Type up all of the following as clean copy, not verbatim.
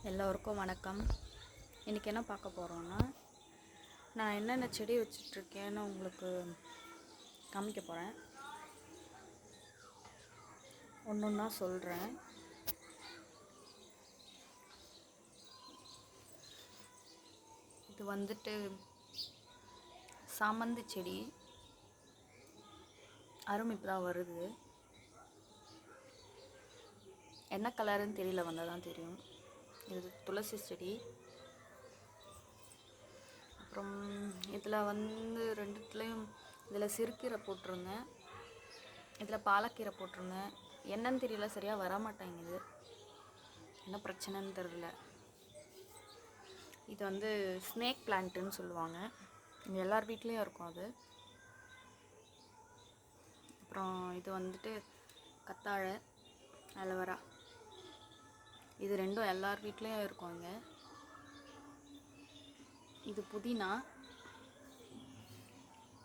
எல்லோருக்கும் வணக்கம். இன்றைக்கி என்ன பார்க்க போகிறோன்னா, நான் என்னென்ன செடி வச்சிட்ருக்கேன்னு உங்களுக்கு காமிக்க போகிறேன். ஒன்று ஒன்றா சொல்கிறேன். இது வந்துட்டு சாமந்தி செடி. அரும்பு இப்போ தான் வருது. என்ன கலருன்னு தெரியல, வந்தால் தான் தெரியும். இது துளசி செடி. அப்புறம் இதில் வந்து ரெண்டுத்துலேயும் இதில் சிறுக்கீரை போட்டிருந்தேன், இதில் பாலக்கீரை போட்டிருந்தேன். என்னன்னு தெரியல, சரியாக வர மாட்டேங்குது. என்ன பிரச்சனைன்னு தெரியல. இது வந்து ஸ்னேக் பிளான்ட்டுன்னு சொல்லுவாங்க. இங்கே எல்லார் வீட்லேயும் இருக்கும் அது. அப்புறம் இது வந்துட்டு கத்தாழை, அலோவேரா. இது ரெண்டும் எல்லார் வீட்லேயும் இருக்கும் இங்கே. இது புதினா,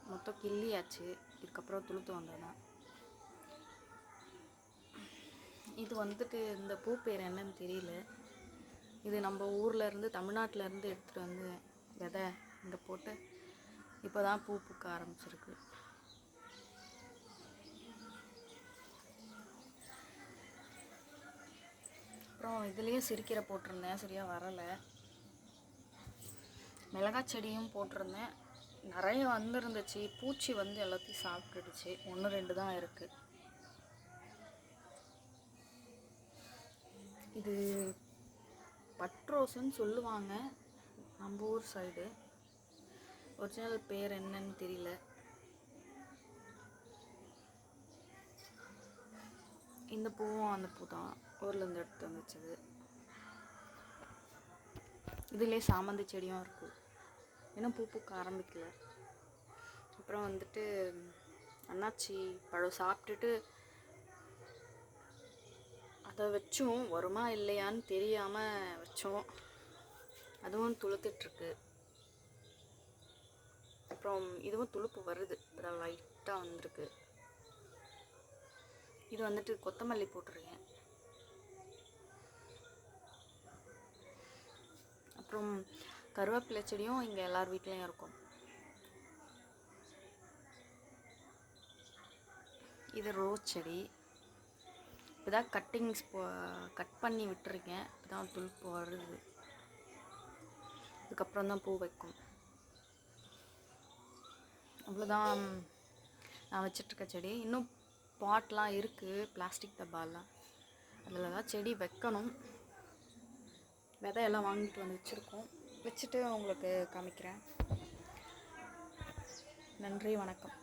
மொத்தம் கிள்ளியாச்சு. இதுக்கப்புறம் துளுத்து வந்ததுதான். இது வந்துட்டு இந்த பூ பேர் என்னன்னு தெரியல. இது நம்ம ஊரில் இருந்து, தமிழ்நாட்டில் இருந்து எடுத்துகிட்டு வந்து விதை இங்கே போட்டு இப்போ தான் பூ பூக்க ஆரம்பிச்சிருக்கு. அப்புறம் இதுலேயும் சிறுக்கீரை போட்டிருந்தேன், சரியாக வரலை. மிளகாய் செடியும் போட்டிருந்தேன், நிறைய வந்துருந்துச்சு. பூச்சி வந்து எல்லாத்தையும் சாப்பிட்டுடுச்சு. 1-2 தான் இருக்குது. இது பட்ரோஸ்ன்னு சொல்லுவாங்க நம்ம ஊர் சைடு. ஒரிஜினல் பேர் என்னன்னு தெரியல. இந்த பூவும் அந்த பூ தான் ஊர்லேருந்து எடுத்து வந்துச்சது. இதுலேயே சாமந்தி செடியும் இருக்குது, இன்னும் பூ பூக்க ஆரம்பிக்கல. அப்புறம் வந்துட்டு அன்னாச்சி பழம் சாப்பிட்டுட்டு அதை வச்சோம், வருமா இல்லையான்னு தெரியாமல் வச்சோம். அதுவும் துளுத்துட்ருக்கு. அப்புறம் இதுவும் துளுப்பு வருது, இப்போ லைட்டாக வந்திருக்கு. இது வந்துட்டு கொத்தமல்லி போட்டிருக்கேன். அப்புறம் கருவேப்பிலை செடியும் இங்கே எல்லார் வீட்லேயும் இருக்கும். இது ரோஸ் செடி. இப்போதான் கட் பண்ணி விட்டுருக்கேன். இப்போதான் துளுப்பு வருது. இதுக்கப்புறம் தான் பூ வைக்கும். அவ்வளோதான் நான் வச்சிட்ருக்க செடி. இன்னும் பாட்லாம் இருக்குது, பிளாஸ்டிக் டப்பாலாம். அதில் தான் செடி வைக்கணும். விதையெல்லாம் வாங்கிட்டு வந்து வச்சுருக்கோம். வச்சுட்டு உங்களுக்கு காமிக்கிறேன். நன்றி, வணக்கம்.